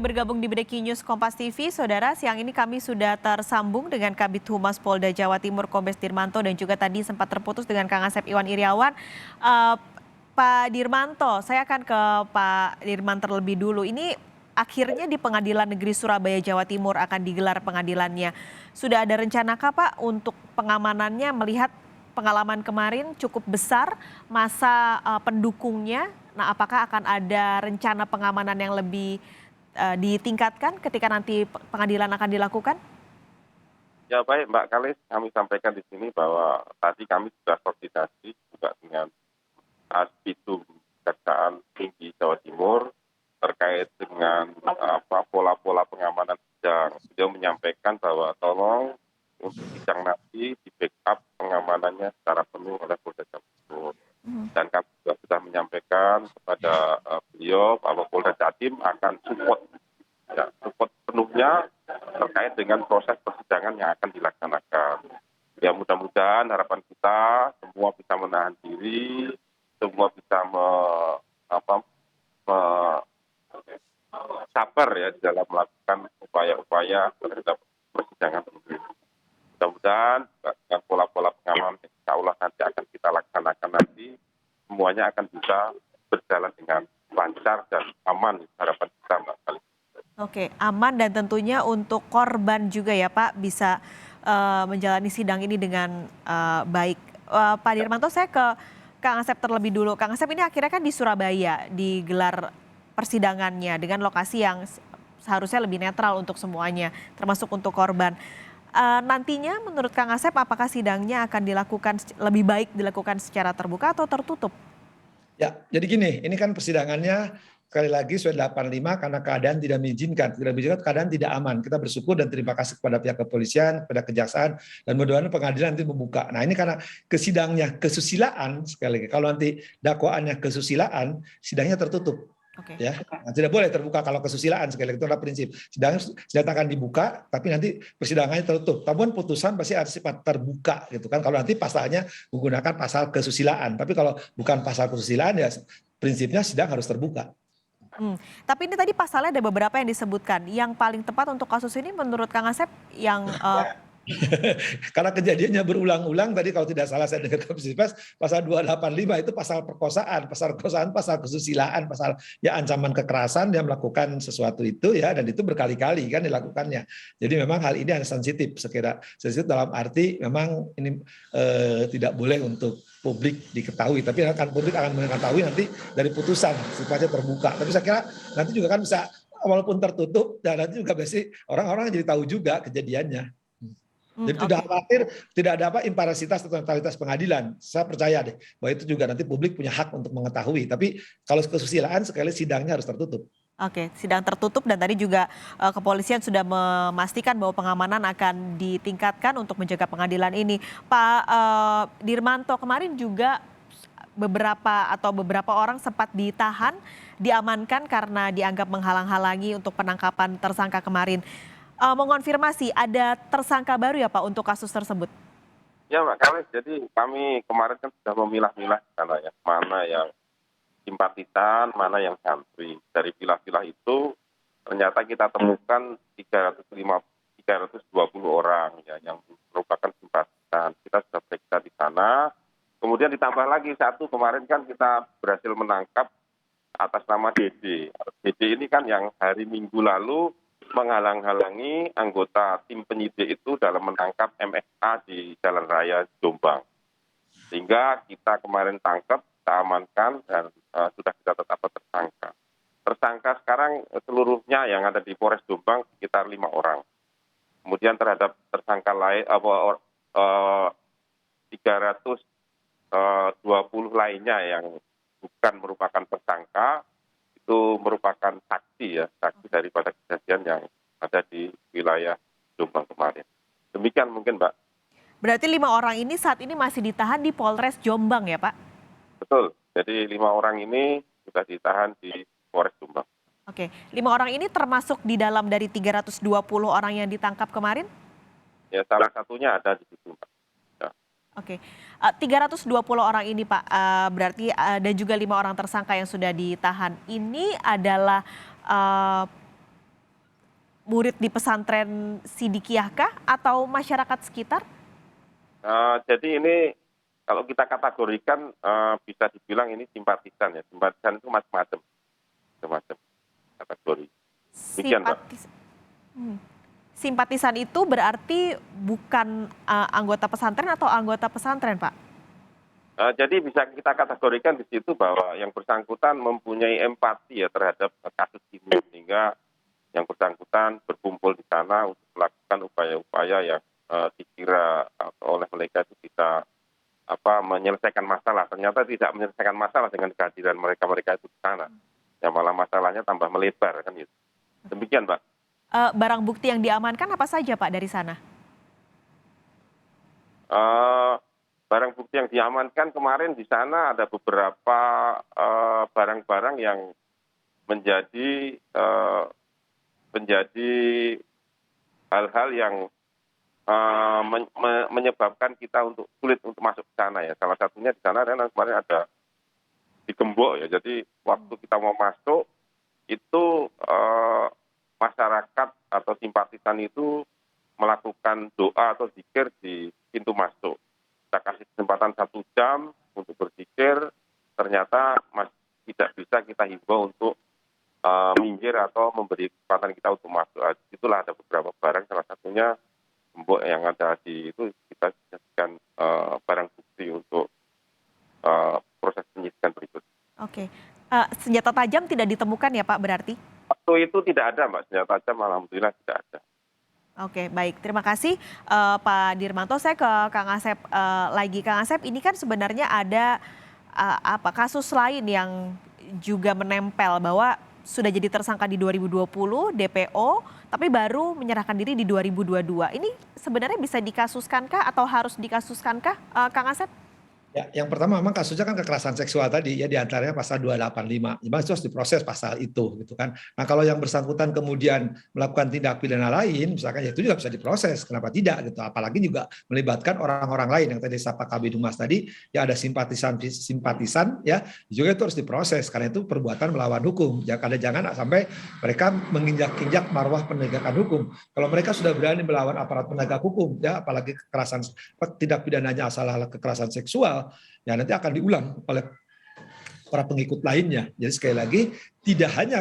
Bergabung di Breaking News Kompas TV, Saudara, siang ini kami sudah tersambung dengan Kabid Humas Polda Jawa Timur Kombes Dirmanto dan juga tadi sempat terputus dengan Kang Asep Iwan Iryawan. Eh, Pak Dirmanto, saya akan ke Pak Dirman terlebih dulu. Ini akhirnya di Pengadilan Negeri Surabaya Jawa Timur akan digelar pengadilannya. Sudah ada rencanakah Pak untuk pengamanannya melihat pengalaman kemarin cukup besar masa pendukungnya? Nah, apakah akan ada rencana pengamanan yang lebih ditingkatkan ketika nanti pengadilan akan dilakukan? Ya baik Mbak Kalis, kami sampaikan di sini bahwa tadi kami sudah koordinasi juga dengan Asbidum Kejaksaan Tinggi Jawa Timur terkait dengan pola-pola pengamanan sidang. Beliau menyampaikan bahwa tolong untuk sidang nanti di backup pengamanannya secara penuh oleh Polda Jawa Timur. Dan kami juga sudah menyampaikan kepada beliau bahwa Polda Jatim akan support penuhnya terkait dengan proses persidangan yang akan dilaksanakan. Ya mudah-mudahan harapan kita semua bisa menahan diri, semua bisa sabar ya di dalam melakukan upaya-upaya terhadap persidangan ini. Mudah-mudahan dengan pola-pola pengamanan yang insya Allah nanti akan kita laksanakan nanti, semuanya akan bisa berjalan dengan lancar dan aman harapan kita Mbak Kali. Oke, aman dan tentunya untuk korban juga ya Pak bisa menjalani sidang ini dengan baik. Pak Dirmanto, saya ke Kang Asep terlebih dulu. Kang Asep, ini akhirnya kan di Surabaya digelar persidangannya dengan lokasi yang seharusnya lebih netral untuk semuanya, termasuk untuk korban. Nantinya menurut Kang Asep apakah sidangnya akan dilakukan lebih baik dilakukan secara terbuka atau tertutup? Ya, jadi gini, ini kan persidangannya sekali lagi sudah 85 karena keadaan tidak mengizinkan. Tidak mengizinkan, keadaan tidak aman. Kita bersyukur dan terima kasih kepada pihak kepolisian, kepada kejaksaan, dan mudah-mudahan pengadilan nanti membuka. Nah ini karena kesidangnya kesusilaan, sekali lagi, kalau nanti dakwaannya kesusilaan, sidangnya tertutup. Oke. Ya, nah, tidak boleh terbuka kalau kesusilaan, sekali lagi itu adalah prinsip. Sidang akan dibuka, tapi nanti persidangannya tertutup. Namun putusan pasti harus sifat terbuka, gitu kan. Kalau nanti pasalnya menggunakan pasal kesusilaan, tapi kalau bukan pasal kesusilaan ya prinsipnya sidang harus terbuka. Tapi ini tadi pasalnya ada beberapa yang disebutkan. Yang paling tepat untuk kasus ini menurut Kang Asep yang Karena kejadiannya berulang-ulang, tadi kalau tidak salah saya dengar konferensi pers, pasal 285 itu pasal perkosaan, pasal kesusilaan, pasal ya ancaman kekerasan, dia melakukan sesuatu itu ya, dan itu berkali-kali kan dilakukannya. Jadi memang hal ini sensitif, sensitif dalam arti memang ini tidak boleh untuk publik diketahui, tapi publik akan mengetahui nanti dari putusan sifatnya terbuka. Tapi saya kira nanti juga kan bisa walaupun tertutup, dan nanti juga pasti orang-orang jadi tahu juga kejadiannya. Jadi tidak oke. khawatir, tidak ada imparsialitas atau totalitas pengadilan. Saya percaya deh bahwa itu juga nanti publik punya hak untuk mengetahui. Tapi kalau kesusilaan sekali sidangnya harus tertutup. Oke, sidang tertutup dan tadi juga kepolisian sudah memastikan bahwa pengamanan akan ditingkatkan untuk menjaga pengadilan ini. Pak Dirmanto, kemarin juga beberapa orang sempat ditahan, diamankan karena dianggap menghalang-halangi untuk penangkapan tersangka kemarin. Mengonfirmasi ada tersangka baru ya Pak untuk kasus tersebut? Ya Mbak Kalis, jadi kami kemarin kan sudah memilah-milah sana ya, mana yang simpatisan, mana yang santri. Dari pilah-pilah itu ternyata kita temukan 320 orang ya yang merupakan simpatisan. Kita sudah periksa di sana. Kemudian ditambah lagi satu, kemarin kan kita berhasil menangkap atas nama DD. DD ini kan yang hari Minggu lalu menghalang-halangi anggota tim penyidik itu dalam menangkap MSA di Jalan Raya Jombang. Sehingga kita kemarin tangkap, kita amankan, dan sudah kita tetapkan tersangka. Tersangka sekarang seluruhnya yang ada di Polres Jombang sekitar 5 orang. Kemudian terhadap tersangka lain 320 lainnya yang bukan merupakan tersangka, itu merupakan saksi daripada kejadian yang ada di wilayah Jombang kemarin. Demikian mungkin Mbak. Berarti 5 orang ini saat ini masih ditahan di Polres Jombang ya Pak? Betul, jadi 5 orang ini sudah ditahan di Polres Jombang. Oke, 5 orang ini termasuk di dalam dari 320 orang yang ditangkap kemarin? Ya salah satunya ada di situ Mbak. Ya. Oke, 320 orang ini Pak, berarti ada juga 5 orang tersangka yang sudah ditahan. Ini adalah murid di pesantren Sidikiyah kah atau masyarakat sekitar? Jadi ini kalau kita kategorikan bisa dibilang ini simpatisan ya. Simpatisan itu macam-macam kategori. Demikian, Mbak. Hmm. Simpatisan itu berarti bukan anggota pesantren atau anggota pesantren, Pak? Jadi bisa kita kategorikan di situ bahwa yang bersangkutan mempunyai empati ya terhadap kasus ini, sehingga yang bersangkutan berkumpul di sana untuk melakukan upaya-upaya yang dikira oleh mereka itu bisa menyelesaikan masalah. Ternyata tidak menyelesaikan masalah dengan kehadiran mereka itu di sana. Ya malah masalahnya tambah melebar kan gitu. Demikian, Pak. Barang bukti yang diamankan apa saja, Pak, dari sana? Barang bukti yang diamankan kemarin di sana ada beberapa barang-barang yang menjadi hal-hal yang menyebabkan kita untuk sulit untuk masuk ke sana ya. Salah satunya di sana kemarin ada digembok ya. Jadi waktu kita mau masuk itu masyarakat atau simpatisan itu melakukan doa atau zikir di pintu masuk. Kita kasih kesempatan 1 jam untuk berzikir, ternyata tidak bisa kita himbau untuk minggir atau memberi kesempatan kita untuk masuk. Itulah ada beberapa barang, salah satunya gembok yang ada di itu kita jadikan barang bukti untuk proses penyidikan berikut. Oke. Senjata tajam tidak ditemukan ya, Pak, berarti? Waktu itu tidak ada, Mbak, senjata tajam, alhamdulillah tidak ada. Oke, baik. Terima kasih Pak Dirmanto. Saya ke Kang Asep lagi. Kang Asep, ini kan sebenarnya ada kasus lain yang juga menempel bahwa sudah jadi tersangka di 2020 DPO, tapi baru menyerahkan diri di 2022. Ini sebenarnya bisa dikasuskankah atau harus dikasuskankah, Kang Asep? Ya, yang pertama memang kasusnya kan kekerasan seksual tadi ya, diantaranya pasal 285. Memang itu harus diproses pasal itu gitu kan. Nah kalau yang bersangkutan kemudian melakukan tindak pidana lain, misalkan ya itu juga bisa diproses. Kenapa tidak gitu? Apalagi juga melibatkan orang-orang lain yang tadi Pak Kabid Humas tadi ya, ada simpatisan ya juga itu harus diproses karena itu perbuatan melawan hukum. Ya karena jangan sampai mereka menginjak-injak marwah penegakan hukum. Kalau mereka sudah berani melawan aparat penegak hukum ya, apalagi kekerasan tindak pidananya asal kekerasan seksual, ya nanti akan diulang oleh para pengikut lainnya. Jadi sekali lagi tidak hanya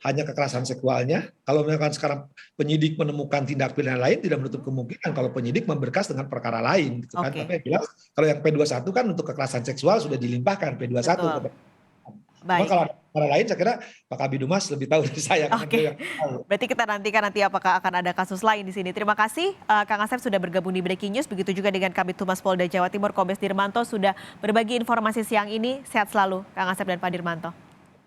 hanya kekerasan seksualnya. Kalau misalkan sekarang penyidik menemukan tindak pidana lain, tidak menutup kemungkinan kalau penyidik memberkas dengan perkara lain, gitu kan. Oke. Tapi jelas kalau yang P21 kan untuk kekerasan seksual sudah dilimpahkan P21. Betul. Cuma Baik. kalau ada perkara lain, saya kira Pak Kabid Humas lebih tahu dari saya. Oke. Berarti kita nantikan apakah akan ada kasus lain di sini. Terima kasih Kang Asep sudah bergabung di Breaking News. Begitu juga dengan Kabid Humas Polda Jawa Timur Kombes Dirmanto sudah berbagi informasi siang ini. Sehat selalu Kang Asep dan Pak Dirmanto.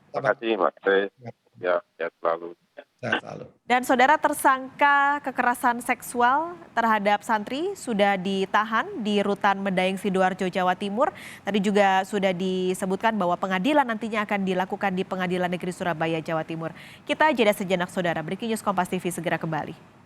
Terima kasih, Mbak Grace. Ya, sehat selalu. Sehat selalu. Dan saudara, tersangka kekerasan seksual terhadap santri sudah ditahan di Rutan Medaeng Sidoarjo, Jawa Timur. Tadi juga sudah disebutkan bahwa pengadilan nantinya akan dilakukan di Pengadilan Negeri Surabaya, Jawa Timur. Kita jeda sejenak saudara. Breaking News Kompas TV segera kembali.